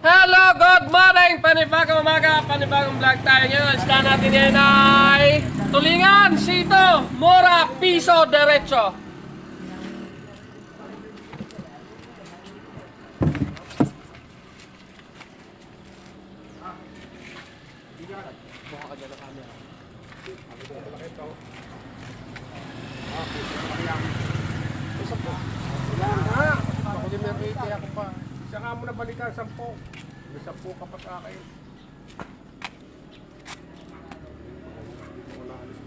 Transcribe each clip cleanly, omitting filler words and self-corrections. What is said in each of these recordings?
Hello, good morning! Panibagong umaga, panibagong vlog tayo ngayon. Stand natin ngayon ay Tulingan, Sito, Mora, Piso, Derecho. Ako din may kaya ako pa. Siya nga mo na balikan, 10. May 10 ka pa sa akin. Wala alis.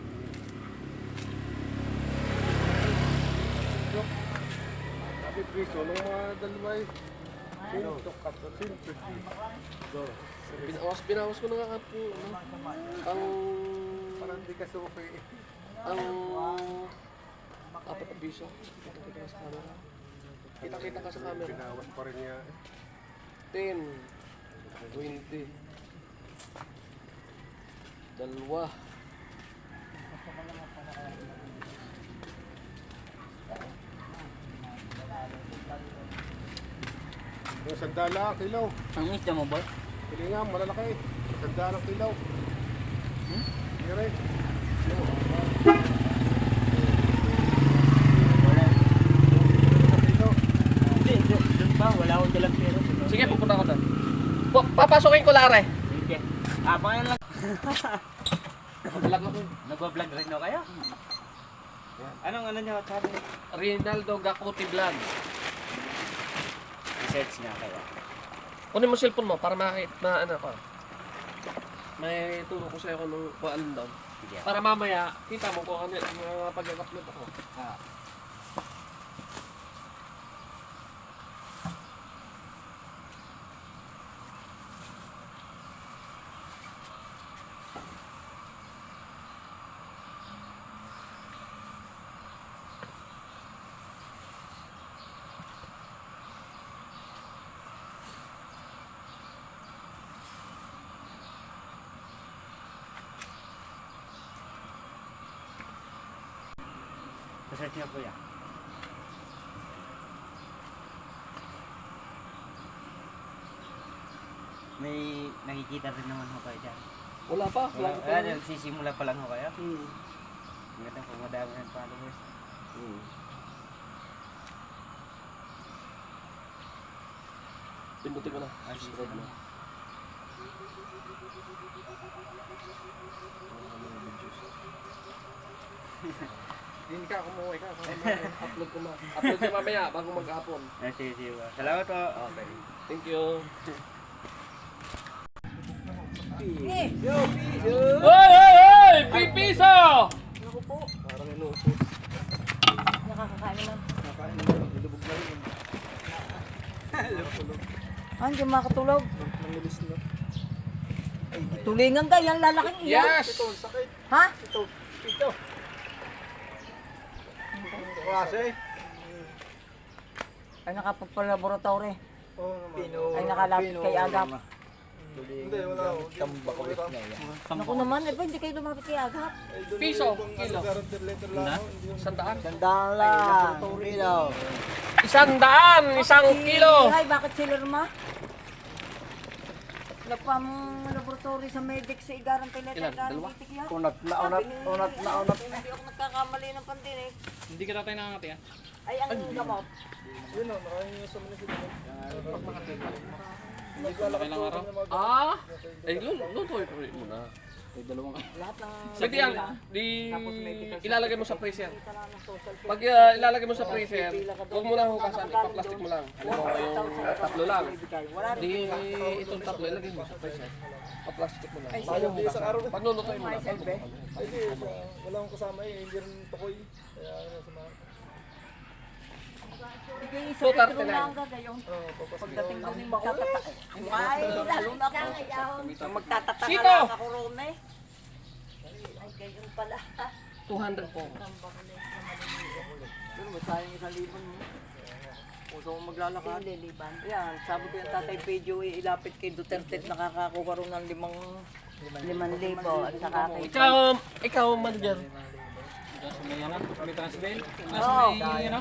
Sabi piso, nung mga dalawa eh. Sintok ka to, sintok. Binawas ko na nga po. Ang... Parang di ka suki. Ang... Apat na piso. Kita-kita ka sa camera. Kita-kita ka sa camera. Pinawas pa rin niya. 10, 20, dalawa. Yung sandala, kilaw. Ang isda mo, boy? Pili nga, malalaki. Sandala, kilaw. Dire. Hindi, doon ba? Wala akong dalang pera. Sige, pupunta ko doon. Papasukin ko lare. Sige. Pangalan lang. Vlog ako. Nagwa-vlog rin no kayo? Anong ano nyo, channel? Rinaldo Gacuti Vlog. Research nga kayo. Kunin mo cellphone mo para makita ano ko. May turo ko sa'yo kung ano daw. Sige. Para mamaya, kita mo kung ano yung mga pag-upload ako. Research nyo kuya. May nakikita rin naman ho kayo dyan. Wala pa. Vlog ko. Nagsisimula pa lang ho kayo. Hmm. Ang ganda po, madami ng followers. Pindutin ko na. Sige. Hindi ka kumuha ka. Upload ko na. Upload ko mamaya bago mag-hapon. Sige. Salamat po. Okay. Thank you. Hoy! Pipiso! Parang inuupos. Nakakakain lang. Nakain naman, nilubog na rin. Hindi makatulog. Nangilis na. Tulingan ka, yan lalaking iyan. Yes! Ito, sakit. Ha? Ito. Kasi? Ay nakapagpa-laboratory. Oo naman. Ay nakalapit kay Agap. Hindi, wala ako. Tambakawit na yan. Naku naman, ba hindi kayo lumapit kay Agap? Piso, kilo. Letter lang ako. 100? Tandaan lang. Kilo. 100! 1 kilo! Ay, bakit sila ruma? Napam laboratory sa Medic sa Igaran Pilet. Ilan? Dalawa? Unat na. Hindi ako nagkakamali ng pandinig. Hindi ka tatay nakangati ah. Ay, ang gamot. Yun o, nakain niyo sa mga sila. Hindi ko alam Ilang araw? Ah! Ay, lutuin ko rin muna. May dalawang... Lahat ng... Pwede yan. Ilalagay mo sa freezer. Pag ilalagay mo sa freezer, huwag mo lang hugasan. Ipa-plastic mo lang. Alam mo, yung tatlo lang. Di itong tatlo, ilagay mo sa freezer. Pa-plastic mo lang. Bago hugasan. Pag lulutuin mo lang. Ay, di. Wala akong kasama eh. Hindi rin tukoy. Kaya ano sa mga... Bigay isa 239. litro lang gagayon. Pagdating doon yung magtatata. Ay, lalo na ako. Magtatata Sito! na lang ako ron eh. Ay, gayon pala. 200 po. Pero masayang 1,000 mo. Puso mo maglalakad. Liliban. Yan, sabi ko yung tatay Pedro ilapit kay Duterte at nakakakuha ron ng 5,000 at saka kay... Ikaw manager. May ano, may transbel. Oo. May ano.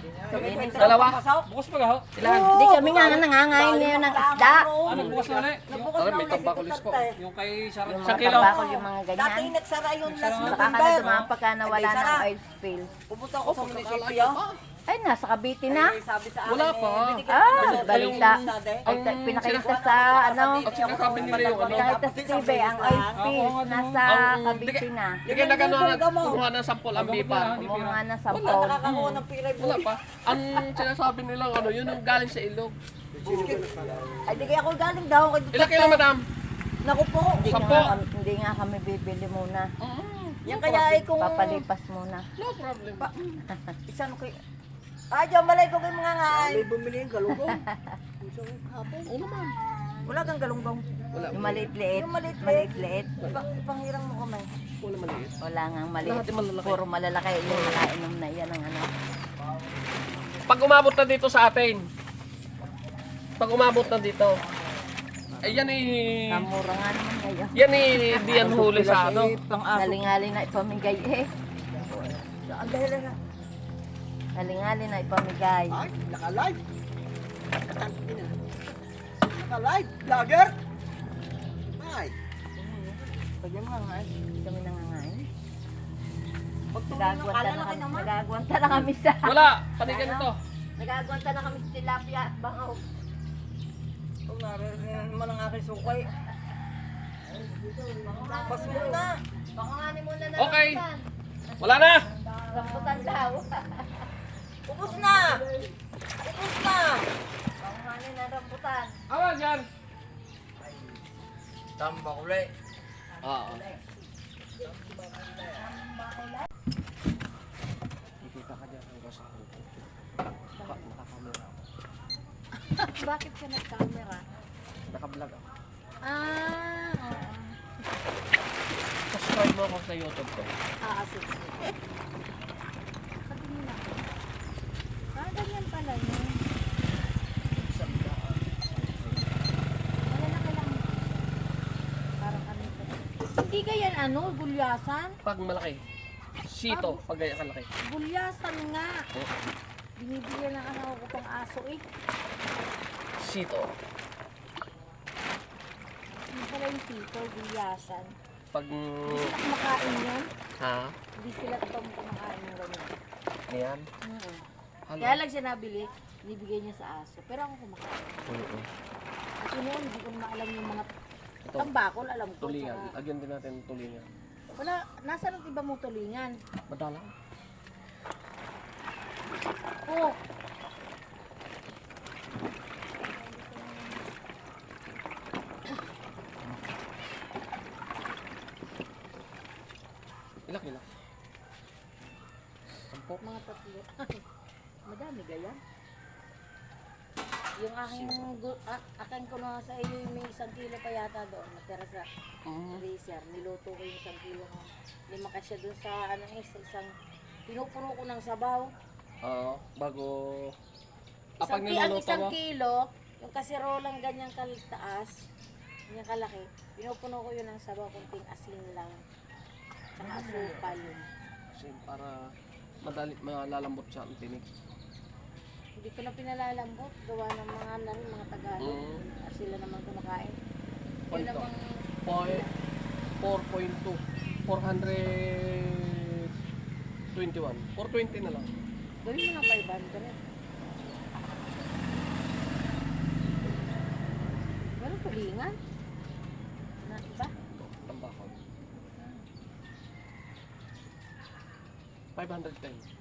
Dalawa. Bukas pa gaho. Hindi kami nga nangangain ngayon ng isda. Ano bukas na ulit? Nabukas Alam, na may ulit si tambakulis po. Duterte. Yung kay Sarah. Yung Sa mga kilo. tabako, yung mga Dati ganyan. nagsara yung last Nakakala November. dumang pagka nawala Ay, ng sarap. oil spill. Pupunta ako sa munisipyo. Ay, nasa Cavite na. Eh, sabi sa akin, Wala pa. binigyan Ah, ko ng balita. Ang Pinakita sa ano. At sinasabi nila yung ano. Pinakita sa TV, ang oil spill nasa Cavite na. Hindi kayo nagano kumuha ng sampol ang bipa. Kumuha na sa Wala, phone. nakakakuha ng piray Wala pa. Ang sinasabi nila ano, yun yung galing sa ilog. Ay, di kaya ako galing daw kay Ilan kayo, madam? Naku po. Sampo. Hindi nga kami bibili muna. Yan kaya ay kung... Papalipas muna. No problem. Isa no kay... Ay, diyan malay ko kay mga nga ay. May bumili yung galunggong. Oo naman. Wala kang galunggong. Wala. Yung maliit-liit. Yung maliit-liit. Maliit-liit. Ipanghirang mo kamay. Wala maliit. Wala nga maliit. Lahat yung malalaki. Puro malalaki. Yung nakainom na yan ang ano. Pag umabot na dito sa atin. Pag umabot na dito. Ay yan eh. Kamura nga naman ngayon. Yan eh, di yan huli sa ano. Nalingali na ipamigay eh. Ang dahil na. Nalingali na ipamigay. Ay, naka-live. Naka-live. Vlogger. Ay. Pag yung mga kami nangangain. Pagtulong Nagagwanta akala na na kayo kami. naman. Nagagwanta na kami sa... Wala, panigan ito. Nagagwanta na kami sa tilapia. Bangaw. Kung naririnig naman ang aking sukay. Pas muna. Banganganin muna na Okay. rambutan. Wala na. Rambutan daw. Ubus na. Ubus na. Banganganin na rambutan. Awa dyan. Tambak ulit. Oo. Kikita ka dyan. Nakakamera. Bakit ka nag-camera? Nakablog ako. Oo. Subscribe mo ako sa YouTube ko. Sige. Sabi mo na. Ganyan pala yun. Malalaki lang. Parang kami sa... Hindi ganyan ano, bulyasan? Pag malaki. Sito, pag ganyan kalaki. Bulyasan nga. Oh. Binibigyan ng anak ko pang aso eh. Sito. Hindi pala yung sito, bulyasan. Pag... Hindi sila kumakain yan. Ha? Hindi sila kumakain ng ganyan. Ayan. Halo. Kaya lang siya nabili, binibigay niya sa aso. Pero ako kumakain. Oo. Kasi noon, hindi ko naman alam yung mga Ito. tambakol, alam ko. Tulingan. Tsaka- Lagyan din natin ng tulingan. Wala, nasaan ang iba mong tulingan? Madalang. Oh, Ilak, ilak. Sampo. mga tatlo. Madami gaya. Yung aking, aking ko na sa iyo, may 1 kilo pa yata doon. Natira sa freezer. Niluto ko yung 1 kilo. Lima kasya doon sa, ano eh, sa isang, pinupuno ko ng sabaw. Oo. Bago... Isang, Pag ang niluluto isang mo, kilo, yung kasirolang ganyang kaltaas, ganyang kalaki, pinupuno ko yun ng sabaw, kunting asin lang. Tsaka asukal yun. kasi para madali, malalambot siya ang tinig. Hindi ko na pinalalambot, gawa ng mga narin, mga Tagalog. At sila naman kumakain. Yun Kwento. namang 4.2. 421. 420 na lang. gawin mo ng 500. Meron tulingan? Na iba? Tambakol. 510.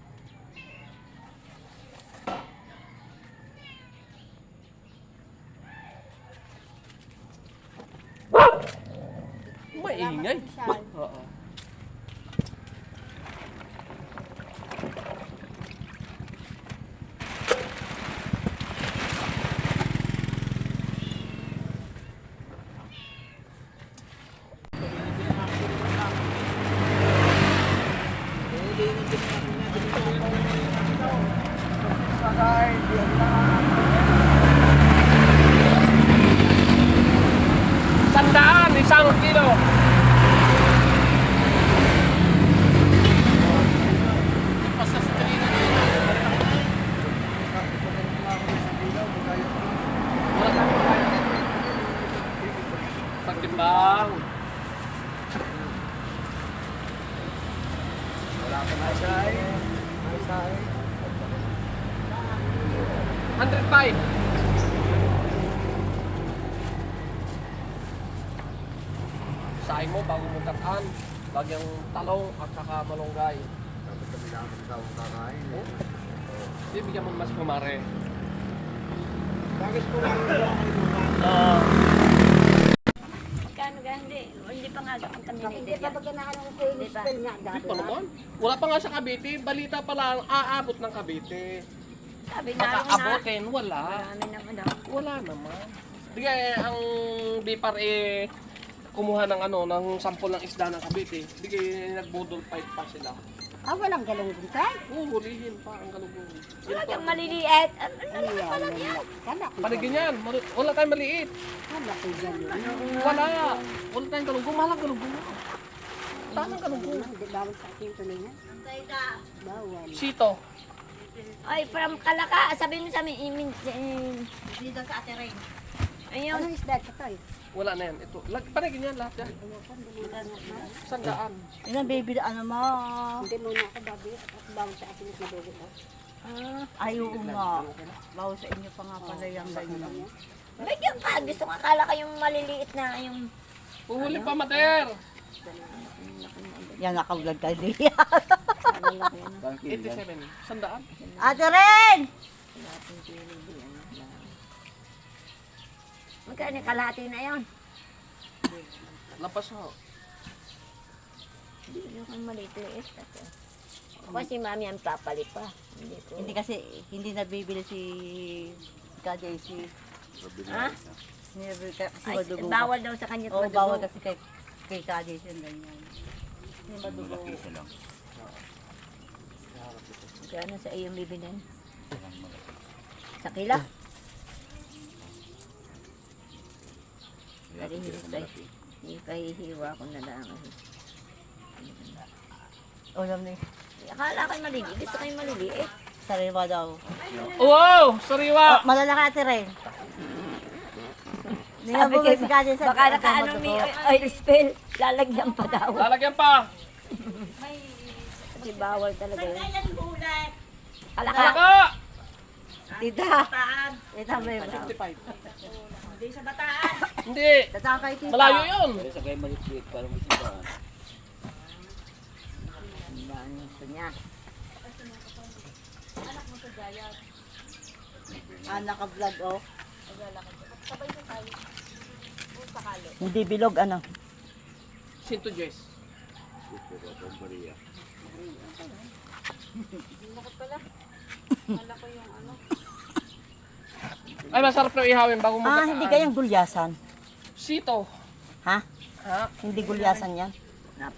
Maingay. Salamat, Oo. Sandaan, 1 kilo. Timbang. Wala pa na siya eh. May sahe. 105. Sahin mo bago mo kataan. Bagyang talong at saka malunggay. Tapos kami namin ikaw ang kakain. Oh? Hindi, bigyan mo mas kumare. Bakit po lang ang Magkano ga? Hindi pa nga contaminated Hindi pa yan. ba kinakain ko yung spell nga Hindi dati? pa naman. Wala pa nga sa Cavite. Balita pa lang, aabot ng Cavite. Sabi Baka nga na. abutin, wala. Marami naman daw. Wala naman. Di kaya ang Bipar kumuha ng ng sampol ng isda ng Cavite. Di kaya nagbudol fight pa sila. Ah, walang galunggong tayo. Hulihin pa ang galugong. Wala kang maliliit. Kala ko. Paligin yan. Wala tayong maliit. Kala ko ganun. Wala. Wala tayong galugong. Mahal ang galugong. Taas ang galugong. Hindi bawal sa ating tuloy na. Bawal. Sito. Ay, from Kalaka. Sabi mo sa amin, Dito sa Ate Rain. ayun. Ano isda ka tayo? Wala na yan. Ito. Paligin yan lahat yan. Sandaan. Yan ang baby na ano mo. Hindi muna ako babi. At bawal sa ating madugo ko. Ayaw nga. Bawa sa inyo pa nga pala yung ganyan. Bigyan pa. Gusto ko akala kayong maliliit na yung... Uhuli pa, Mater. Yan nakablog tayo din. 87. Sandaan. Ate Ren! Magkano yung kalahati na yun? Lapas ho. Hindi kang maliit-liit. Kasi mami ang papalit pa. Hindi ko. Hindi kasi, hindi nabibili si KJC. Ha? Hindi nabibili kasi Ay, madugo. bawal daw sa kanya Oo, madugo. bawal kasi kay KJC yung ganyan. Hindi madugo. Kano sa iyong bibilin? Sa kila? Ipahihiwa ko na lang. O, alam ni, Akala ko maliliit. Gusto ko yung maliliit. sariwa daw. Wow! Sariwa! Malalaki Ate Ren. Hindi Sabi nabugay ko, si KJC. baka nakaano may oil spill. Lalagyan pa daw. Lalagyan pa! Kasi bawal talaga yun. Kalaka. Kalaka! Tita. Tita, babe. 55. Hindi sa bataan. Hindi! Tatakay tita. Malayo yun! Ang gusto niya. Naka-vlog, oh. Hindi bilog, ano? Sinto Jess. Ay, masarap na ihawin bago mo Hindi kayang gulyasan. Sito. Ha? Ha? Hindi gulyasan yan.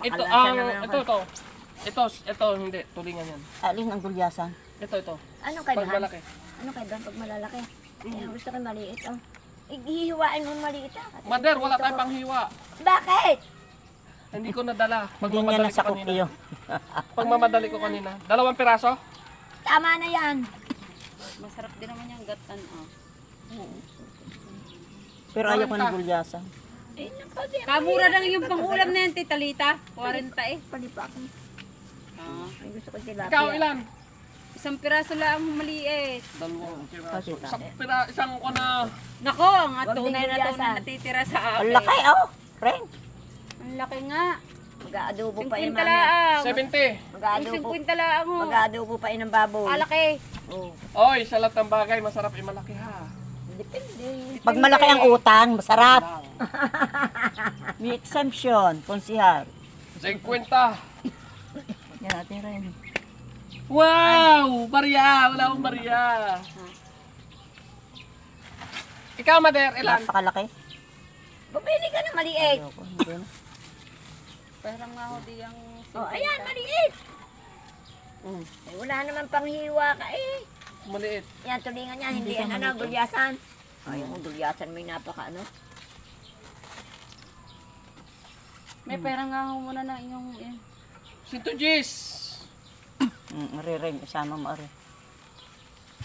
Ito, Napakalasa naman ang... ito, hindi. Tulingan yan. Alin ang gulyasan? Ito. Anong kailangan? Pag malaki. Anong kailangan pag malalaki? Kaya gusto ko maliit. Oh. Hihiwain mo maliit ah. Mader, wala tayong panghiwa. Bakit? Hindi ko nadala. Hindi niya Pagmamadali ko nasakop kanina. iyo. Pagmamadali ko kanina. 2 piraso? Tama na yan. Masarap din naman yung gatan. Oh. Pero ayoko ng gulyasan. Eh, naku, Kamura lang yung pangulam na yan, Tita Lita. 40 eh. palipak. Ay, gusto ko tilapia. Ikaw, ilan? Isang piraso lang ang maliit. 2 piraso. Tita. Isang ko na. Nako, ang Wag tunay din na gulyasan. tunay natitira sa Ang akin. laki, oh. Friend. Ang laki nga. Mag-aadobo pa yun 50 mamaya. laang. 70. Mag-aadobo. 50 laang mo. Mag-aadobo pa yun ng baboy. Alaki. Oh. Oy, sa lahat ng bagay, masarap malaki ha. Depende. Pag malaki ang utang, masarap. May exemption, konsihal. 50. Yan natin rin. Wow! Maria! Wala akong Maria. Ikaw, Mader, ilan? Napakalaki. Bumili ka na maliit. Ayoko, hindi na. Pero nga ho di yung... Oh, ayan, maliit. Mm, Eh, wala naman panghiwa ka eh. maliit. Yan, tulingan niya, hindi yan ano, gulyasan. Ay, yung gulyasan mo yung napaka ano. May pera nga ho muna na yung... Sinto Jis. Rin, isama mo rin.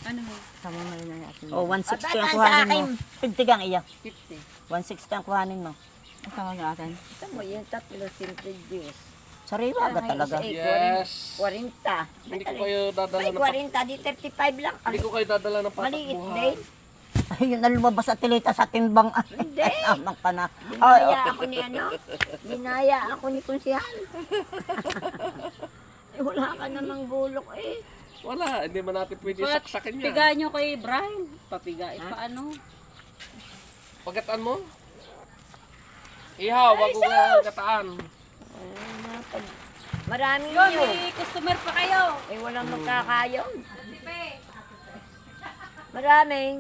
Ano ho? Isama mo rin na natin. Oh, 160 ang Bataan sa kuhanin akin. mo. Pintigang iya. 50. 160 ang kuhanin mo. Ang natin. Ito mo, yung tatlo, simple juice. Sariwa ba talaga? Yes. 40. Hindi ko kayo dadala Ay, ng 40, di 35 lang. Hindi ko kayo dadala ng Maliit patakbuhan. din. Ayun na lumabas sa tilita sa timbang. Hindi. Amang ka na. Binaya ako ni ano? Binaya ako ni Kunsihan. Eh, wala ka namang gulok eh. Wala, hindi man natin pwede saksakin yan. Pigaan nyo kay Brian. Papiga. Paano? Pagkataan mo? Ihaw, wag ko gataan. Maraming Yun, yun. may customer pa kayo. Eh, walang magkakayon. Maraming.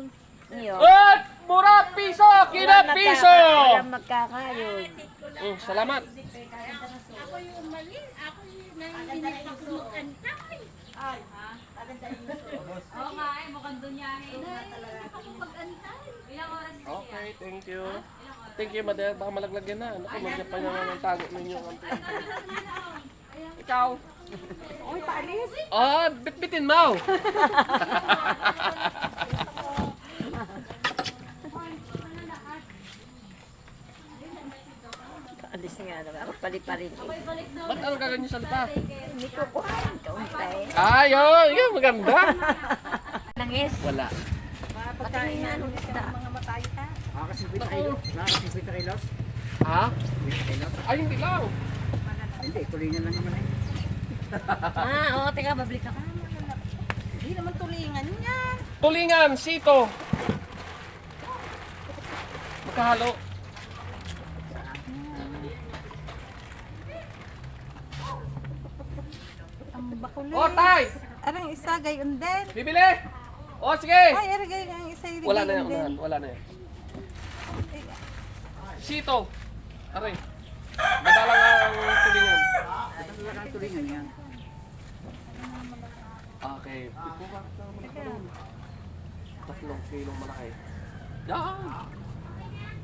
Yun. At mura piso, kila piso. Walang magkakayon. Salamat. Oo nga eh, mukhang dunyahin. Ako mag-antay. Ilang oras na Okay, thank you. Thank you, Mother. Baka malaglag yan na. Naku, magyan pa naman ng tago ninyo. Ikaw. Uy, paalis. Ah, bitbitin mo. Alis nga naman. Ako pali-pali. Ba't ano gaganyan sa lipa? Hindi ko kuhain kauntay. Ayun, yun, maganda. Langis. Wala. Patingin nga nung isda. Ha? Ay, hindi lang. Oo, teka, babalik ako. Hindi naman tulingan yan. Tulingan, sito. Magkahalo. Ang bakulit. O, tay! Arang isa, gayon din. Bibili! O, sige! Ay, aragay ang isa, Wala na yan, unahan. Wala na yan. Sito. Aray. Madalang ang tulingan. Okay. 3 kilong malaki. Yan!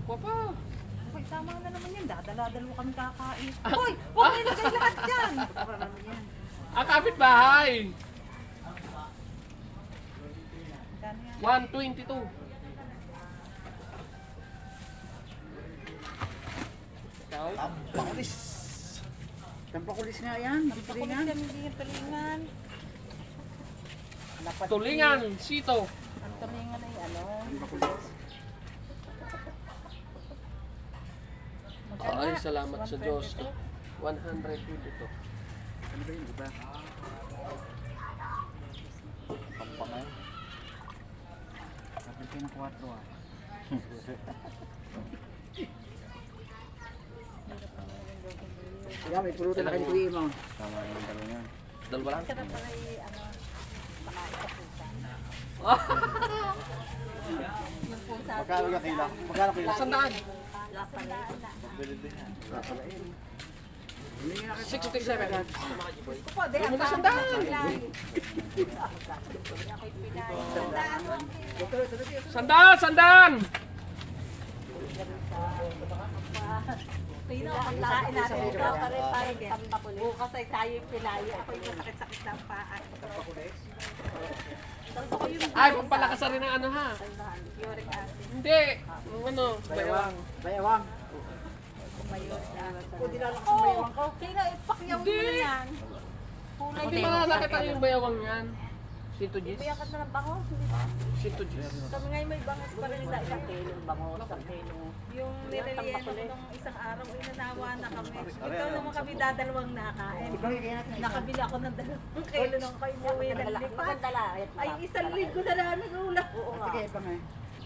Kuha pa. Uy, tama na naman yan. Dadala-dalo kami kakain. Uy, huwag na ilagay lahat dyan. Ang kapitbahay! Magkano yan? 122. Ikaw? Tampakulis nga yan. Bakulit yan, hindi yung tulingan. Tulingan, sito. Ang tulingan ay ano. Ay, salamat sa Diyos. 122 to. Ano ba yun, iba? Pampangay. Kapag kayo ng 4 ah. Kaya may pulutan na kayo kuya mo. Tama yung dalawa niya. Dalawa lang? Sarap pala yung ano. Magkano ka kila? Magkano kila? Sandaan. Bili din yan. 67. Po, di, ang Sandaan, sandaan! Pinakain natin ito pa rin parang tambakulit. Bukas ay tayo yung pilayo. Ako yung masakit-sakit sa paa. Ay, pampalakas na rin ang ano ha? Uric acid. Hindi. Ano, bayawang. Bayawang. Oo, kaya ipakyaw mo na yan. Kulay Hindi ba nakita yung bayawang yan? Sinto Gis? Biyakat na ng bangos. Sinto Gis. Kami ngayon may bangos pa rin sa isang Kilong bangos, isang kilong. yung nirelieno ko nung isang araw, inanawa na kami. Ikaw naman kami dadalawang nakain. Nakabili ako ng 2 kilo nung kayo umuwi ng lipat. Magandala. Ay, 1 linggo na namin ulam. Oo nga.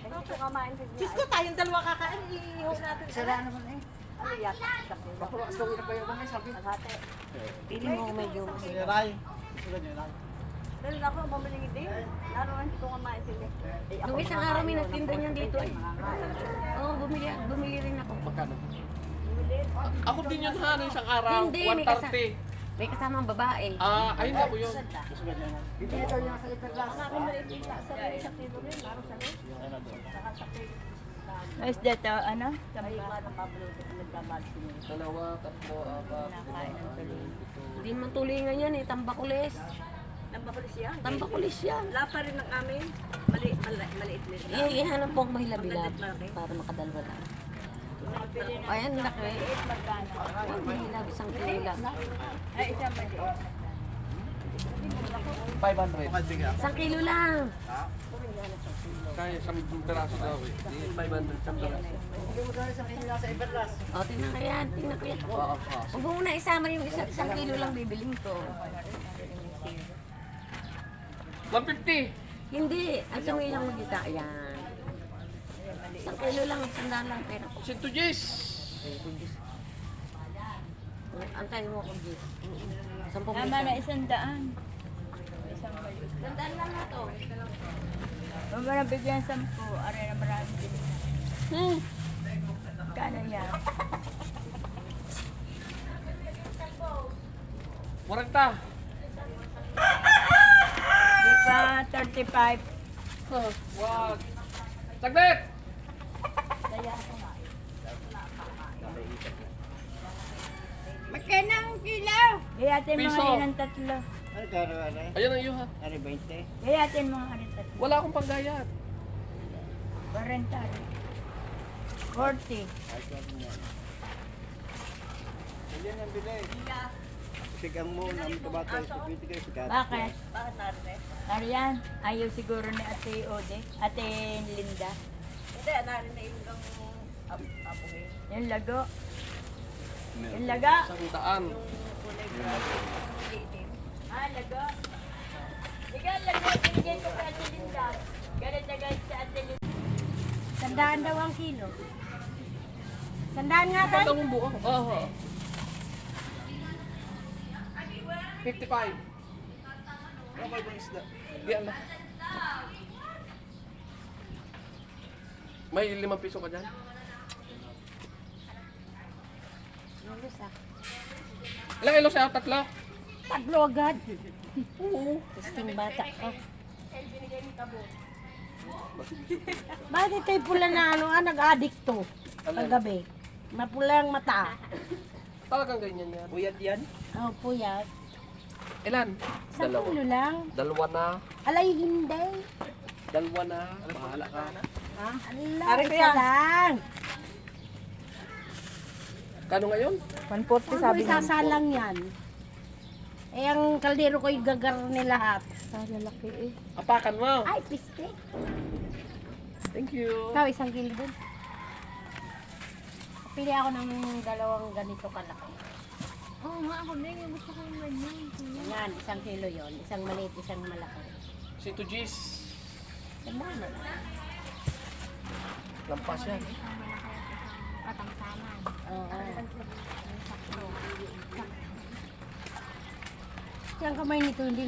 Ano po kamain sa Diyos ko, tayong dalawa kakain, iihaw natin. Sira naman eh. Ano yata? Isang kilo. Bako, asawin na bayawang eh. Sabi. Kalahati. Pili mo medyo. Ray. Sulat niyo, Ray. Dahil ako, bumili din. Laro hindi ko kamain sila. Nung isang araw may nagtinda niyan dito eh. Oo, bumili rin ako. Magkano? Ako din yun ha, nung isang araw. Hindi, may 130. May kasamang babae. Ah, ayun na po yun. Hindi ito yung sa ipaglas. Isang kilo rin, laro sa rin. Is that, ano? Ay, mga pabluto, nagdamag sila. 2, 3, 4, 5, 6, Hindi man tulingan yan eh, tambakulis. Nambakulis yan. Tambakulis yan. Lapa rin ng amin. Maliit-liit lang. Ihanap po ang mahilab-hilab para makadalwa lang. Ayan, laki. Ang hilaw, isang kilo lang. Ay, isang maliit. 500. Isang kilo lang. Kaya sa peraso daw eh. Di 500 sa peraso. O, tingnan ko yan. Tingnan ko yan. Oo. Huwag mo muna isama yung isang kilo lang bibiling ko. 150. Hindi. Ang sungay lang magkita. Ayan. Isang kilo lang. Sandaan lang pera ko. Sinto Jis. Antay mo ko, Jis. 10 Tama piso. na 100. Isang maliit. Sandaan lang na to. Huwag mo na bigyan 10. Aray na marami din. Kano yan? Muragta. Di pa 35. Wag. Saglit. Magkano ang kilo? Gayatin mo Piso. nga yan ng 3. Ano karo ano? Ayan ang iyo ha. Ano 20? Gayatin mo nga rin 3. Wala akong panggayat. 40. 40. Hindi nang bilay. Sigang mo nang tumatay sa piti kayo sigat. Bakit? Ariyan, ayaw siguro ni Ate Ode, Ate Linda. Hindi, narin na yung apoy. Yung lago. Yung laga. 100. Lago. Ikaw, lago. Binigay ko kay Ate Linda. Galit na galit si Ate Linda. Sandaan daw ang kilo. Sandaan nga tayo. Pagka mong buo. Oo. 55. Ano ba yung isda? Diyan na. May 5 piso ka dyan? Ilang kilo sa'yo? 3? Taglo agad. Oo. Testing bata ka. Bakit ito'y pula na ano, nag-addict to? Paggabi. Mapula ang mata. Talagang ganyan yan. Buyat yan? Oh, puyat. Ilan? Sa kilo lang. Dalawa na. Alay, hindi. Dalawa na. Bahala ka. Ha? Ala, isa lang. Kano ngayon? 140 sabi niya. Sasalang yan. Eh, ang kaldero ko'y gagar ni lahat. Sa lalaki eh. Apakan mo. Ay, piste. Thank you. Ikaw, isang kilo din. Pili ako ng dalawang ganito kalaki. Oo nga, ako din. Gusto ko yung ganyan. Yan, isang kilo yon, isang maliit, isang malaki. Sinto Jis. Sandaan na lang. Lampas yan. Patangsaman. Oo. Yung kamay nito, hindi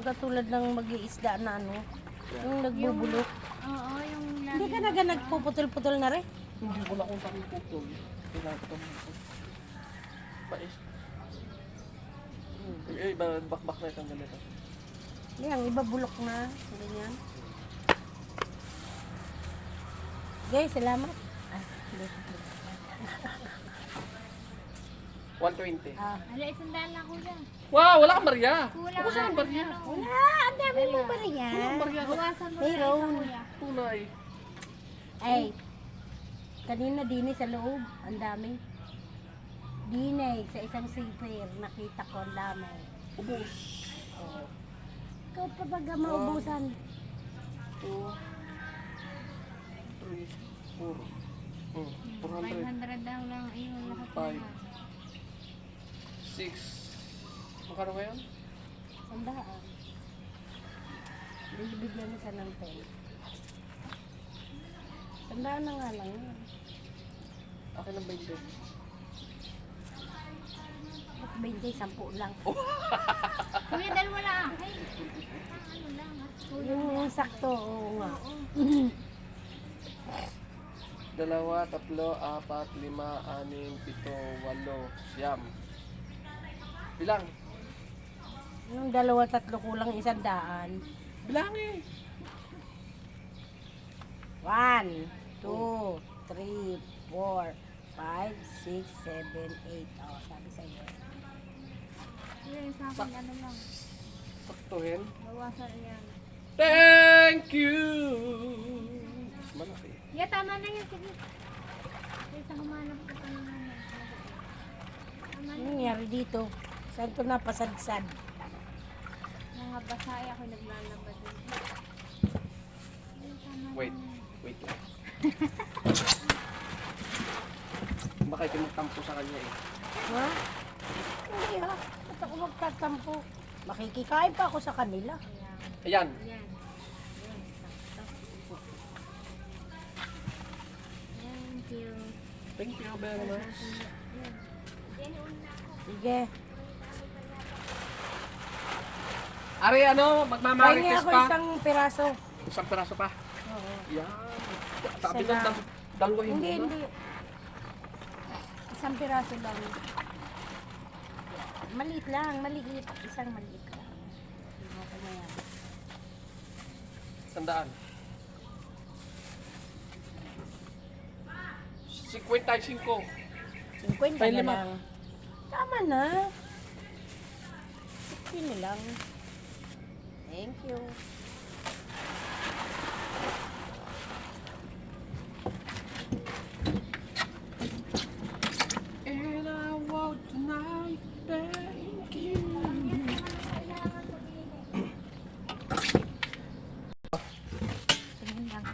katulad ng mag-iisda na ano, yung nagbubulok. Oo, yung Hindi ka na nagpuputol-putol na rin. Hindi ko na kung saan putol. Kailangan ko ito. Pais. Eh, bakbak na itong ganito. Yan, iba bulok na. Ganyan. Okay, salamat. Ah, hindi. 120. Ala, isandaan lang ko dyan. Wow, wala kang barya. Kulang Wala kang barya. Wala, ang dami mo pa rin yan. Wala kang barya. Bawasan mo Mayroon. Tunay. Ay, kanina dini sa loob, ang dami. Dini, sa isang silver, nakita ko ang dami. Ubus. Oh. Ikaw pa baga maubusan. 2, 3, 4. 400. 500 daw lang. Ayun, lahat 5. na. 6. Magkano ngayon? Sandaan. Bibigyan mo siya ng 10. Sandaan na nga lang yan. Akin ang 20. 20, 10 lang. Kuya, dalawa lang. Ay, ano lang ah. Yung sakto, oo nga. 2, 3, 4, 5, 6, 7, 8, 9, 10, 11, 12, 13, 14, 15, 16, 17, 18, 19, 20. Bilang. Yung 2-3 kulang 100. Bilang eh. 1, 2, 3, 4, 5, 6, 7, 8. Oh, sabi sa'yo. Kuya, yung sa akin, ano lang. Saktuhin. Bawasan yan. Thank you. Malaki. Yeah, tama na yan. Sige. Ano nangyari dito? Saan ito napasadsan? Mga basaya ako naglalabad din. Wait lang. Baka ikinagtampo sa kanya eh. Ha? Hindi ha. Ba't ako magtatampo? Makikikain pa ako sa kanila. Ayan. Yan. Thank you. Thank you very much. Sige. Ari, ano? Pahingi Magmamarites ako pa? isang piraso. Isang peraso pa? Oo. Yan. Sabi Isa nung lang. dalawahin Hindi, mo na. hindi. Isang piraso lang. Maliit lang, maliit. Isang maliit lang. Okay na yan. Tandaan. 55. 50 Ay, na lima. lang. Tama na. 50 na lang. Thank you. And I walk tonight, thank you. Tingin lang.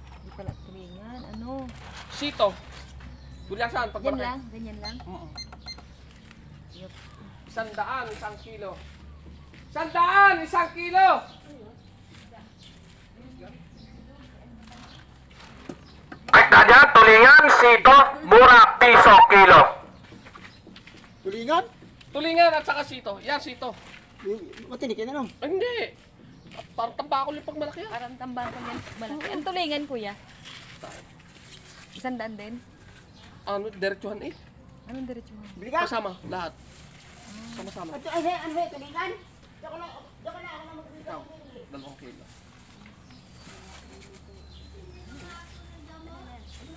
Hindi pala tulingan. Ano? Sito. Gulyasan, pag Ganyan malaki. lang? Ganyan lang? Oo. Yup. 100, 1 kilo. 100, 1 kilo! Kanya, tulingan, sito, mura, piso, kilo. Tulingan? Tulingan at saka sito. Yan, sito. Matinikin na no? Ay, hindi. Parang tambakol yung pag malaki yan. Parang tambakan yan. Malaki. Ang tulingan, kuya. 100 din. Ano, diretsuhan eh. Anong diretso mo? Bili ka? Kasama, lahat. Sama-sama. Ano ba tulingan? Ikaw, 2 kilo.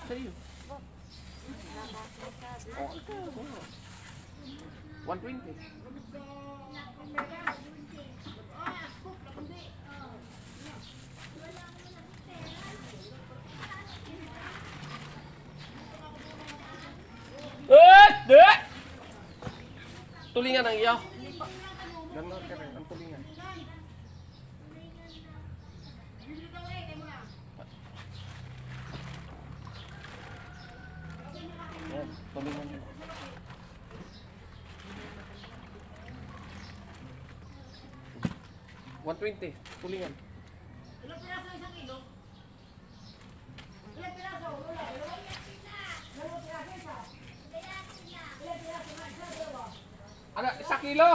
Sa'yo. Oh, ito. 120. Tulingan ang iyo. Ganun ka rin, ang tulingan. Yan, tulingan yun. $120, tulingan. Ano, 1 kilo?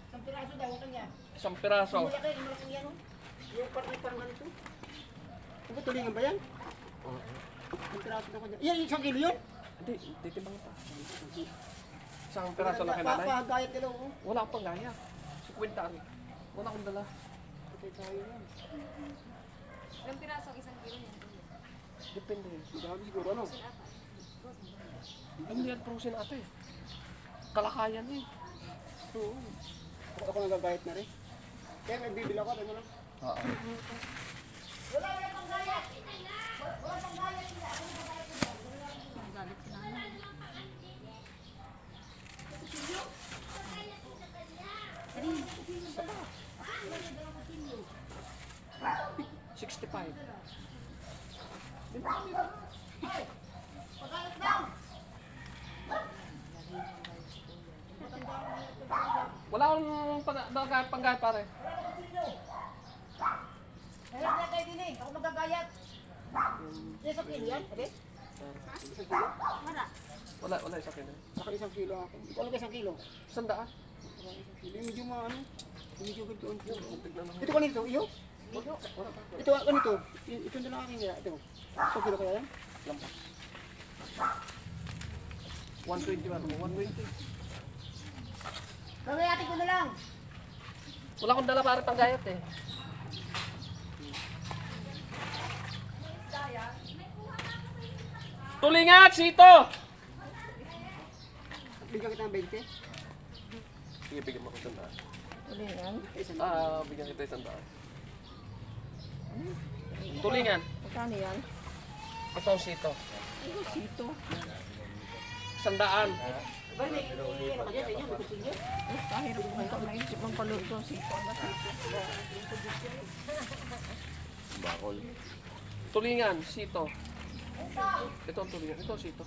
Isang piraso daw kanya. Isang piraso. Malaki yan. Yung parang ganito. Ano tulingan ba yan? Ang piraso na kanya. Yan, 1 kilo yun? Hindi, titimbang pa. Isang piraso lang kay nanay. Pagayat nila oh. Wala akong pagaya. 50 ari. Wala akong dala. Patay tayo yan. Ilang piraso ang 1 kilo yan? Depende. Ang dami siguro ano? Hindi yan frozen ate. Kalakayan eh. Oo. Ako nagagayat na rin. Kaya nagbibila ko, ano lang. Oo. Galit si nanay. $65. Wala akong panggayat pare. Kaya na kayo din eh. Ako magagayat. Yes, okay yan. Okay? Wala isa kilo. Saka 1 kilo ako. Ikaw lang 1 kilo. 100. Hindi, medyo maano. Medyo ganito. Tignan mo. Ito kanito, iyo? Ito, ganito. Ito na lang aking kaya. Ito. 1 kilo kaya yan? Lampas. 120 120. Gagayatin ko na lang. Wala akong dala para panggayat eh. Tulingan, sito! Bigyan kita ng 20. Sige, bigyan mo ako 100. Tulingan. Bigyan kita 100. Tulingan. Magkano yan? Ito ang sito. Ano sito? 100. Ba, may ano ka dyan sa inyo? May kutsilyo? Kahit ito naisip mong paluto ang sito. Tulingan, sito. Ito ang tulingan. Ito ang sito.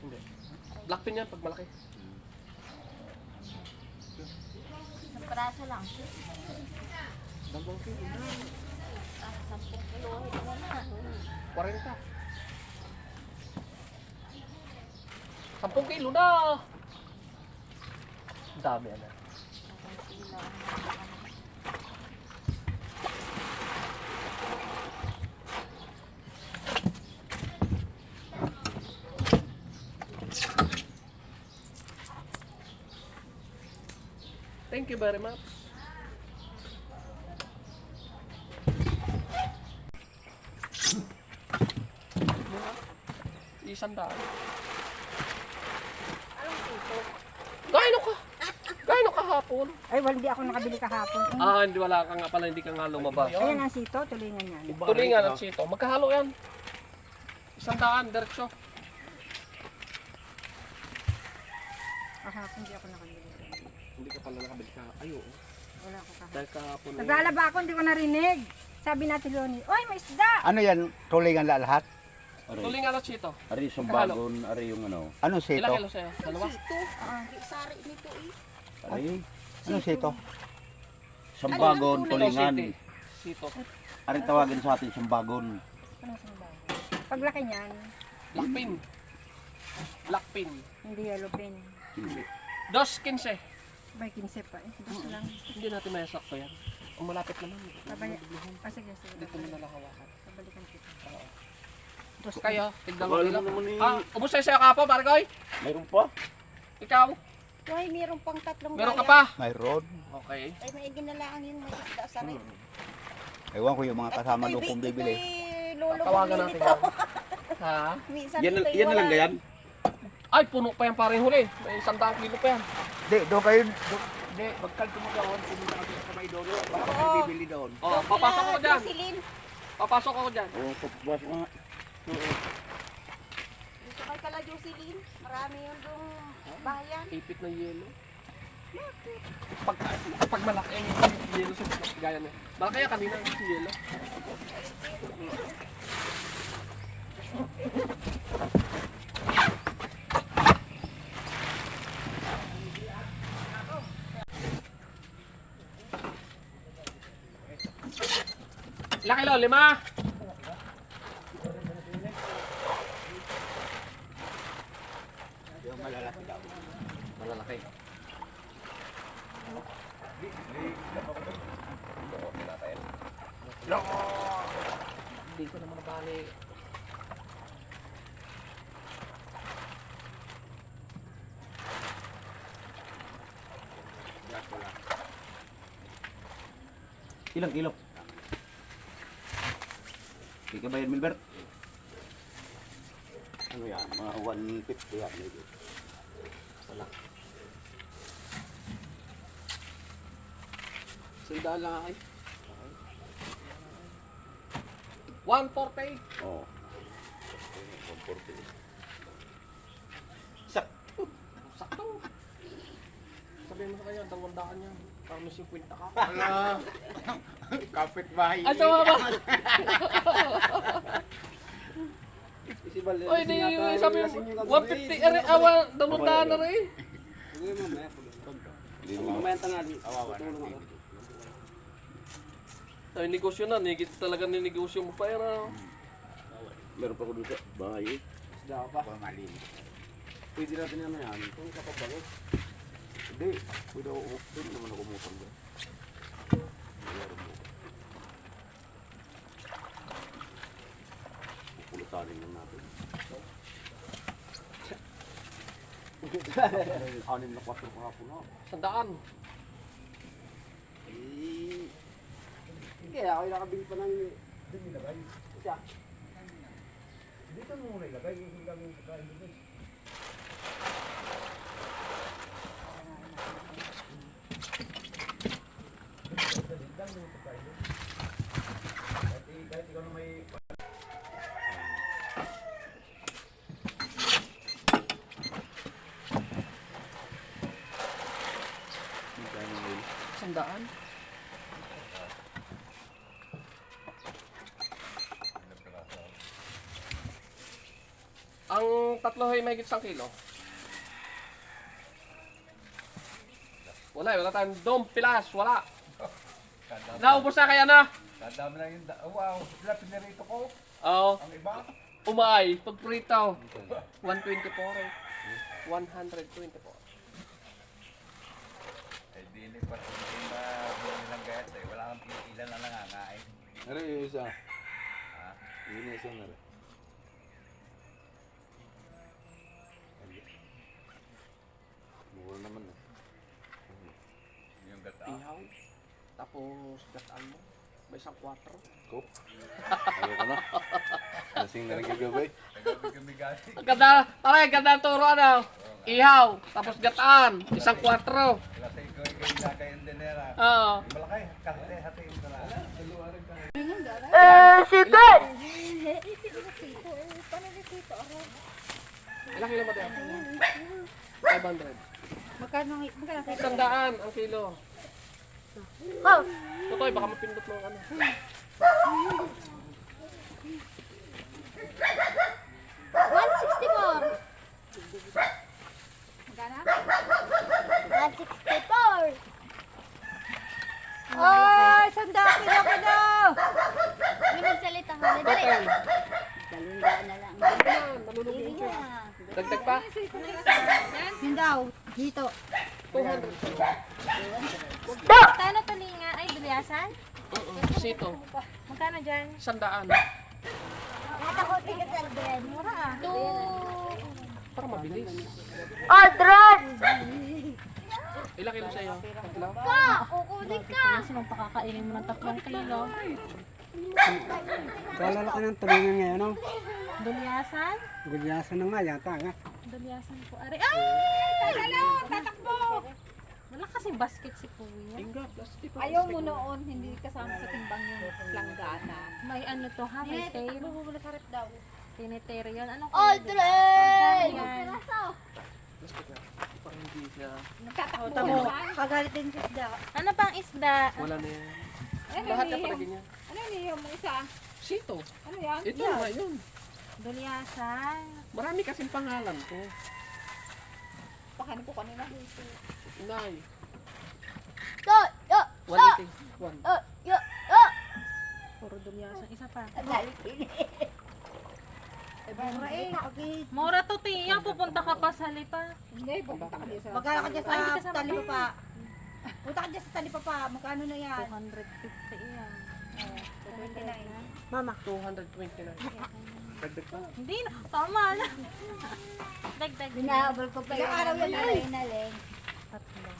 Hindi. Black pin yan pag malaki. Isang peraso lang. 10 kilo. 10 kilo. Ito na. 40. 10 kilo na! Ang dami ano. Thank you very much. Isandaan. Anong sito? Gaano kahapon? Ay, wala, hindi ako nakabili kahapon. Hindi wala ka nga pala, hindi ka nga lumabas. Ayan ang sito, tulingan yan. Tulingan at sito. Magkahalo yan. 100, diretso. Kahapon hindi ako nakabili. Hindi ka pala nakabili ka. Ayo. Wala ako kahapon. Dahil kahapon. Naglalaba ako, hindi ko narinig. Sabi natin Loni, oy, may isda! Ano yan? Tulingan lahat? Tulingan at sito. Ari sumbagon, ari yung ano. Ano Ilang sito? kilo sa'yo? Dalawa? Sari nito eh. Ari, ano sito? Sambagon, tulingan. Siti. Sito. Ari tawagin sa atin sambagon. Anong sumbago? Paglaki niyan, Blackpin. Blackpin. hindi yellow pin. 2.15. May 15 pa eh. Gusto lang. Hindi natin may sakto yan. Ang malapit naman. Babaya. Sige, sige. Dito mo na lang hawakan. Babalikan kita. Dos kayo, tignan mo nila. Ubus sa'yo kapo, Margoy? Mayroon pa? Ikaw? Hoy, meron pang 3 Meron ka gaya. pa? Mayroon. Okay. Ay, may ginalaan yung may isda sa rin. Ewan ko yung mga kasama doon kung bibili. Tawagan natin yan. Ha? Yan na lang gayan? Ay, puno pa yan paring huli. May 100 kilo pa yan. Hindi, doon kayo. Hindi, pagkal tumagawan, pumunta kami sa may dodo. Baka Oo. kami bibili doon. Oh, papasok ako dyan. Silin. Papasok ako dyan. Oo, pagbukas nga. Dito kay Kaladyo Silin. Marami yun doon bayan. Ipit na yelo. Pag malaki ang yelo sa gaya niya. Malaki yan kanina yung yelo. Ilang kilo? 5? Yung malalaki daw. Malalaki. Hindi ko naman nabali. Ilang kilo? Hindi ka ba yan, Milbert? Ano yan? Mga 150 yan. Wala. Sandaan lang ay. 140. Oo. Sakto. Sabihin mo sa kanya, 200 yan. Parang may 50 ka. Kapit bahay. Ay, tawa ba? Oy, di sabi mo, 150 ere, 200 na rin. Mamaya tangali. Tutulong ako. Ay, negosyo na. Talaga ninegosyo mo pa yan. Meron pa ko doon sa bahay. Isda pa. Pamalim. Pwede natin yan yan. Kung kapabago. Hindi. Pwede ako doon naman ako umutang doon. Pupulutanin lang natin. 6 na 4 pa po na. Sandaan. Hindi, ako yung nakabili pa ng doon nilagay. Siya. Dito mo muna ilagay, yung kami kakain doon. Ang tatlo ay may 1 kilo. Wala tayong dom, pilas, wala. Naubos na kaya na? Dadami lang yung... Wow, sila pinirito ko. Oo. Ang iba. Umay, pag prito. 124 eh. 124. Eh, di ni pa hindi na nilang gayat eh. Wala kang ilan na nangangain. Ano yung isa? Ha? Yun yung isa na rin. Mura naman eh. Yung gata. Ihaw. Tapos gataan mo. May 1 4. Ko? Ayaw ka na? Lasing na nagagabay. Nagabi-gabi galing. Ang ganda, taray, ganda ang turo ano. Ihaw, tapos gataan, 1 4. Kasi ikaw ilagay yung dinera. Oo. Yung malaki, kasi hatiin ko na. Ilang kilo ba tayo? 500. Magkano Tandaan ang kilo. Totoy, baka mapindot mo ang ano. 164. Ay, sanda, kilo. Hindi magsalita ka. Dali. Totoy, Dalundaan na lang. malulog yung Sige check. na. Dagdag pa? Yun daw, dito. 200. Magkano tulinga? Ay, dulyasan? Sito, Magkano dyan? 100. Lahat ako tigas sa alben. Mura ah. Para mabilis. Aldrin! Ilang kilo sa'yo? Tatlo? Ka! Kukunin ka! Kasi magpakakainin mo ng 3 kilo. Kalalaki ng tulingan ngayon, no? Dulyasan? Gulyasan na nga yata, nga. Dulyasan po. Ari, ay! Tagalo! Tatakbo! Wala kasing basket si Kuya. Inga, plastic. Ayaw mo noon, hindi kasama sa timbang yung planggana. May ano to ha, may tail. Tinitero yun. Anong Aldrin! Yan. Plastic na. Parang hindi siya. Nagtatakbo mo. Kagalit din sa isda. Ano pang isda? Wala na yan. Lahat na pala ganyan. Ano yung mo isa? Sito. Ano yan? Ito nga yun. Dulyasan. Marami kasing pangalan ko. Pakanin ko kanina. Inay. Yo! Yo! 180. 1. Yo! Yo! Puro dulyasan. Isa pa. Mura eh. Okay. Mora to, Tia. Pupunta ka pa sa lipa. Hindi, pupunta ka dyan sa... Magkano ka dyan Ay, hindi sa kasama talipapa? Punta ka dyan sa talipapa. Magkano na yan? 250 iyan. 29. Mama. 229. Dagdag pa. Hindi na. Tama na. Dagdag. Binahabol ko pa Ilang araw yan, Nay? Naling. Tatlo.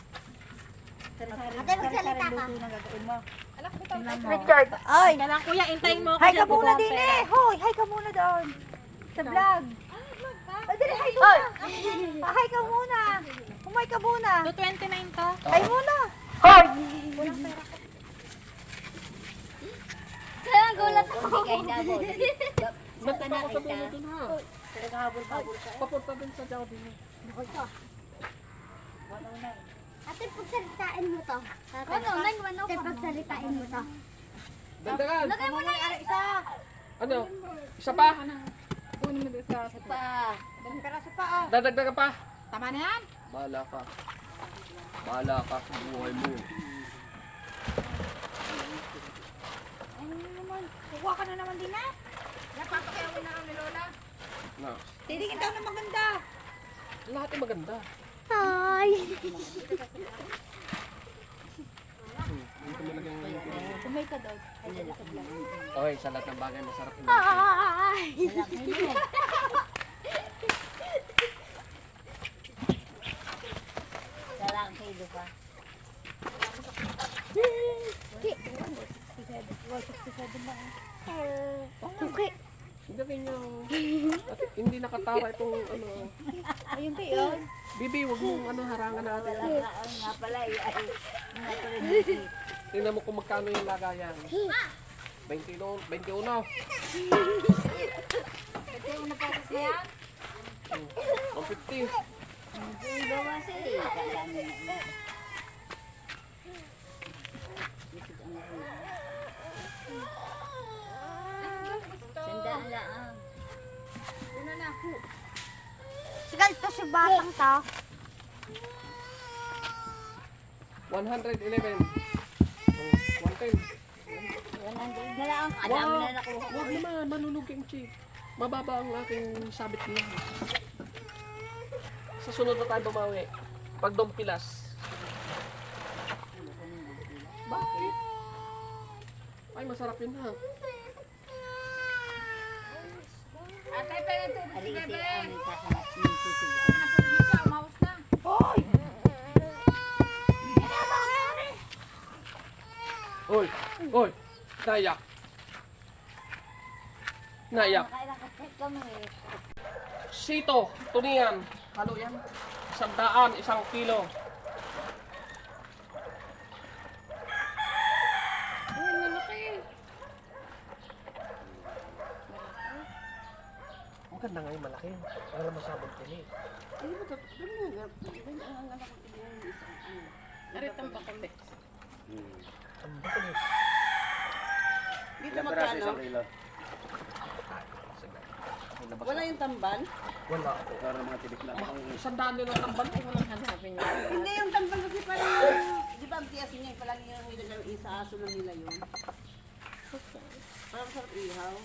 Ate, magsalita ka. Luto na gagawin mo. Richard! Ay! Kaya lang, kuya, intayin mo ako. Hi dyan, ka muna kukuha din pera. eh! Hoy! Hi ka muna doon! Sa vlog! Ay, dali, hi ka muna! Hi ka muna! Umay ka muna! 229 to. Hi muna! Kaya gulat ako. Bigay na ako. Basta pa ako sa dulo dun ha. Naghahabol-habol ka. Papunta dun sa Jao din. Ako to. Ate, pagsalitain mo to. Ano? Ate, pagsalitain mo to. Dagdagan. Lagay mo na yung isa. Ano? Isa pa? Isa pa. Daming pera sa pa ah! Dadagdagan pa? Tama na yan? Bahala ka. Bahala ka sa buhay mo. Ano naman? Kukuha ka na naman din na? Napapakayawin na kami Lola. Na. Titingin daw na maganda. Lahat ay maganda. Hi. Dito mo lagyan ng Kumay ka daw. Ay, dala ka lang. okay, sa lahat ng bagay masarap yun. Hi. Dalang kilo pa. Okay. Hindi kanya. At hindi nakatara itong ano. Ayun kayo. Bibi, wag mong ano harangan natin. Nga pala eh. Ay, nga pala. Tingnan mo kung magkano yung lagayan. 21. Ito yung napatas na yan. 150. Hindi ba kasi? Kadami na. Sandaan lang. Una na. Sika, ito si batang ta. 111. 110. Na lang, ang dami na nakuha. Wag naman, malulog yung chick. Mababa ang aking sabit niya. Sa sunod na tayo bumawi. Pag dompilas. Bakit? Ay, masarap yun ha. Ari, isi, ang kakanap ng susunod. Oy, oy, nayak. Nayak. Nakailangan kami. Sito, tunian. Halo yan. 100, 1 kilo. Ay, lalaki. Maganda nga yung malaki. Para masabog ko eh. Aritang bakit? Ang bakulis. Dito Ilang peraso magkano? isang kilo? Wala yung tamban? Wala ako. Para mga tibik na. 100 nila ang tambal. Ay, walang hanapin niya. Hindi yung tamban kasi parang, di ba ang tiyasin niya, palagi yung nilagay isa aso lang nila yun. Parang sarap ihaw.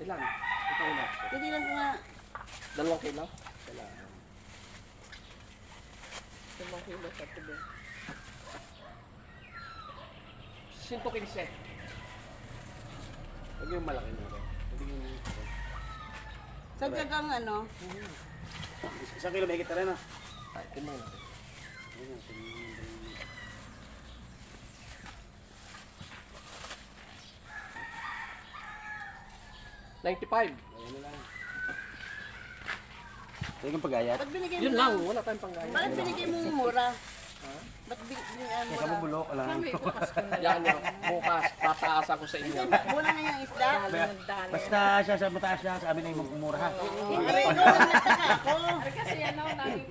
Ilan? Ito na. Hindi lang ko nga, 2 kilo? 5 kilo sa tubo. 115. Huwag yung malaki na rin. Hindi yung... sadya kang ano, Isang kilo may kita rin ah. Ay, timbang natin. $95. Ayan na lang. Ito yung pag-ayat. ba't binigay mo Yun lang, wala tayong panggaya. Bakit binigay mo mura? Ba't binigay mo Kaya mo mura? bulok, alam. Kami, bukas ko na. Yan nyo, bukas, tataasa ko sa inyo. Mura na yung isda? Nagdali. Basta siya sa mataas siya, sa amin ay magmura ha. Aray, ikaw ang nagtaka ako. Kasi ano, lagi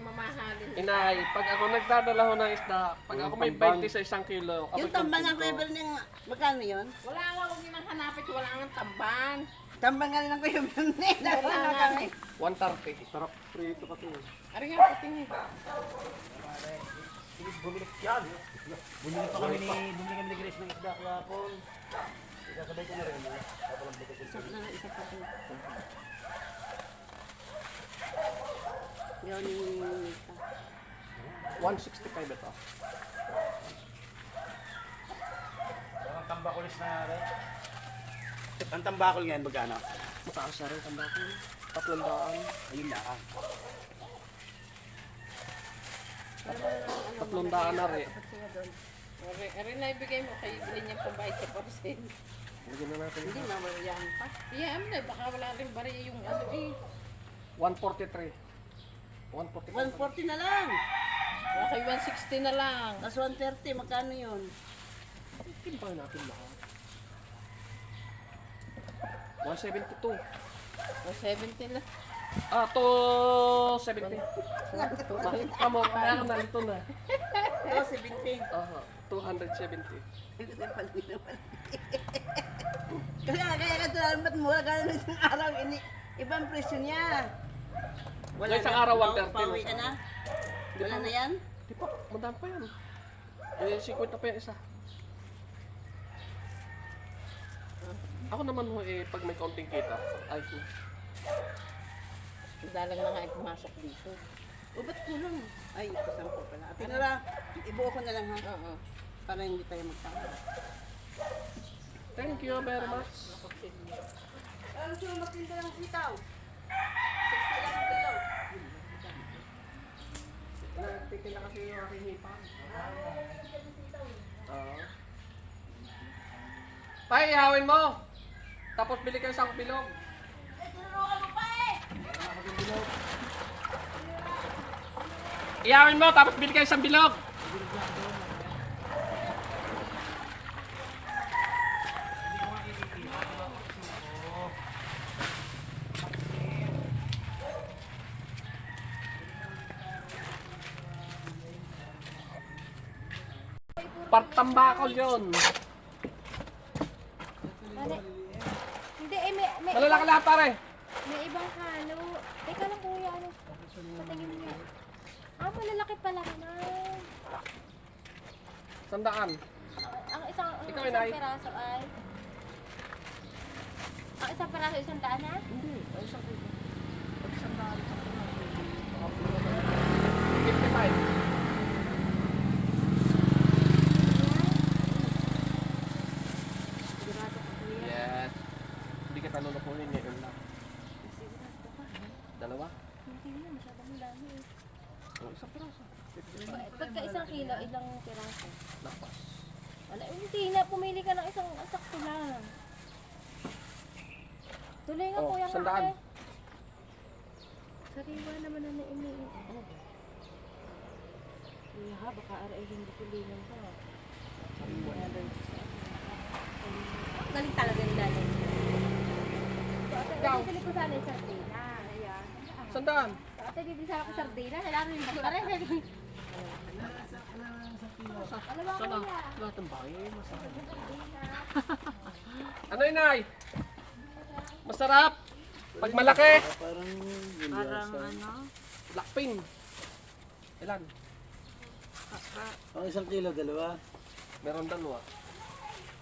mamahalin. Inay, pag ako nagdadala ho ng isda, pag ako may 20 sa 1 kilo, ako Yung tamban ng Weber ng, magkano yun? Wala nga, huwag niyo nang hanapin, wala nga tamban. Tamban nga rin ng Kuya Bernie. Wala na kami. 130. Sarap prito kasi. Ari nga, puting. Bumili pa kami ni Grace ng isda kahapon. Ikasabay ko na rin. Yun yung 165 ito. Ang tambakulis na rin. Ang tambakol ngayon, magkano? Mataas na rin tambakol. 300. Ayun na ah. 300 na rin. Ari na ibigay mo, kayo bilhin niya pambayad sa parcel. Bigyan na natin. hindi na wala yan pa. Yeah, na, baka wala rin bariya yung ano eh. 143. 143. 140 na lang. Baka kay 160 na lang. Tapos 130, magkano yun? Timbang natin lahat. 172. 170 na. Ah, 270. Amo, kaya na ito na. Oh, 17. Aha, 270. Kaya ka tulad ba't mura ka na isang araw, ibang presyo niya. Wala isang araw, 130. Pauwi ka na? Wala na yan? Di pa, madami pa yan. Eh, 50 pa yung isa. Ako naman ho eh, pag may kaunting kita, ayos na. Dalang na nga ay pumasok dito. O ba't kulang? Ay, kasama ko pala. Ate Nora, ibuo ko na lang ha. Oo. Para hindi tayo magtama. Thank you very much. Alam siyo, magtinda ng sitaw. 60 lang ang kilo. Nagtikin na kasi yung aking hipang. Oo. Tay, ihawin mo! Tapos bili ka isang bilog. Ihawin mo, tapos bili ka isang bilog. Partambakol yun. Hindi, eh, may Malalaki lahat pare. May ibang halo. Teka lang kuya, ano? Patingin niya. Ah, malalaki pala naman. 100. Ang isang Ikaw, isang Inay. peraso ay... Ang isang peraso, 100 na? Hindi, ay isang kilo. Pag 55. Sigurado ka kuya. Yes. Hindi kita lulukuhin eh. Yun lang. Sigurado ka. Dalawa? Hindi na, masyadong dami eh. O, isang piraso. Pagka isang kilo, ilang peraso? Lapas. Wala, hindi na. Pumili ka ng isang sakto lang. Tuloy nga Oh, kuya 100. nga eh. Sariwa naman na naimi. Oh. Kuya ha, baka aray hindi tulingan ka. Galing talaga ni nanay. Ikaw? Bibili ko sana yung sardina. Ayan. 100. Ate, bibili sana ako sardina. Kailangan yung bakare. Ano ba Sana? kuya? Lahat ng bahay, masarap. Ano Inay? Masarap. Pag malaki. Parang ano? Blackpink. Ilan? Ang isang kilo, dalawa. Meron dalawa.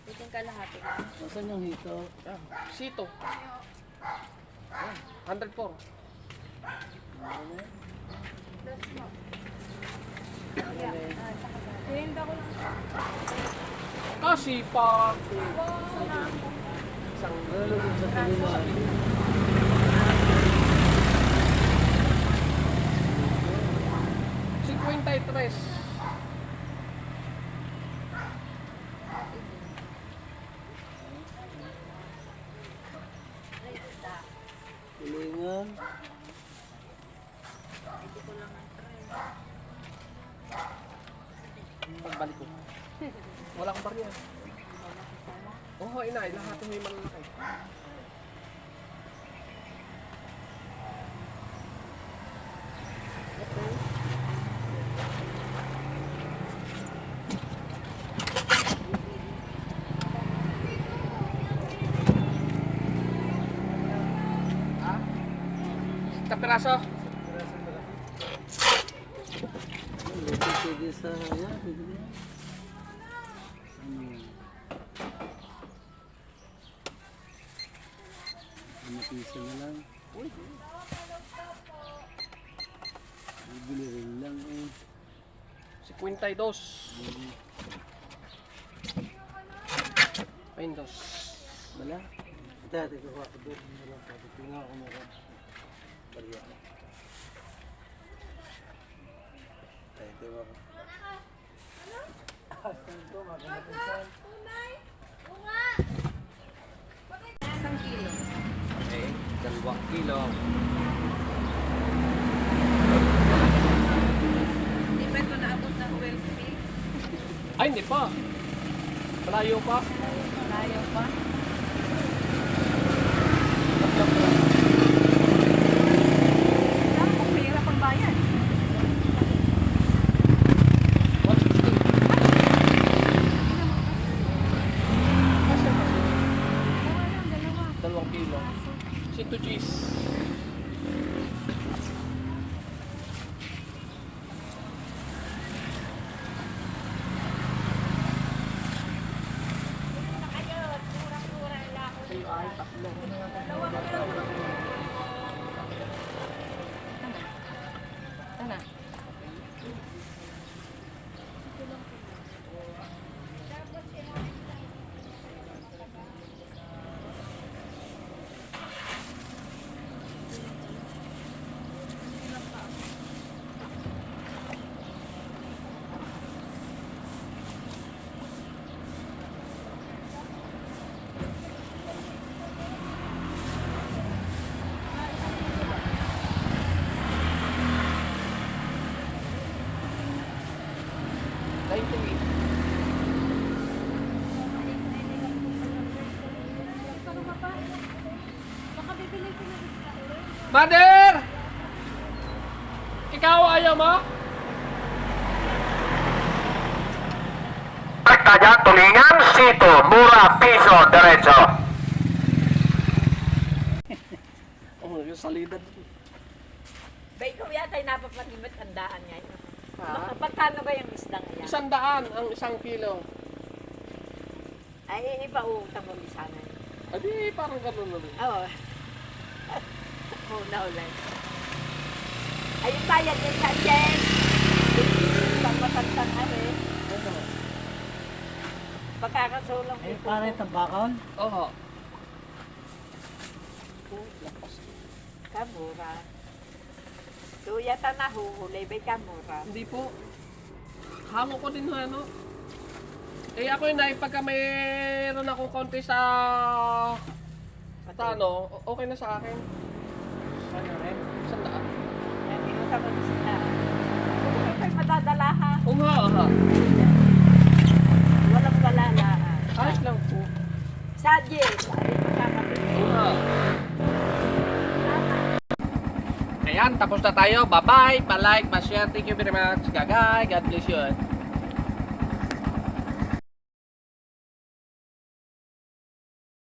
Ito yung kalahati. Nasaan yung hito? Yan. Sito. Yan. 104. Tinda ko lang. Kasipag. Isang Lalagyan sa tulingan. $53. Tulingan. Pagbalik ko. Wala akong barya. Oo, Inay. Lahat may malalaki. Ha? Kapiraso? Pwede sa, yan, pwede na yan. Ano piso na lang. Bibili rin lang eh. 52. Windows. Wala. Ito, ko ako doon. Tingnan ako meron. Bariya. Ay, ito ako. Isang kilo. Okay, 2 kilo. Hindi ba ito naabot ng Wells Peak? Ay, hindi pa. Malayo pa. Malayo pa. Kailangan kung mahirap ang bayan. 2 kilo. Sito cheese. Ay, tatlo. Ano? Mother! Ikaw ayaw mo? Pagtaya, tulingan, sito, mura, piso, derecho. Oh, sa salida. Ba, ikaw yata yung napapanimit ang daan ngayon. Ha? Pagkano ba yung isdang yan? 100 ang 1 kilo. Ay, iba utang mo sana. Adi, parang ganun na rin. Oo. Muna ulit. Ayun bayad din sa Jen. Pagmatantang eh. Pagkakasulong Eh, para yung tambakaw. Oo. Kamura. So, yata nahuhuli, may kamura. Hindi po. Hango ko din ano. Eh ako yun ay pagka mayroon akong konti sa ano, okay na sa akin. Ano rin? 100. Yan, inuta mo sila. Huwag kayo madadala ha. Oo nga, aha. Walang walalaan. Ayos lang po. Sadye, ay magkakabili. Oo nga. Ayan, tapos na tayo. Bye-bye. Pa-like, pa-share. Thank you very much. Gagay. God bless you.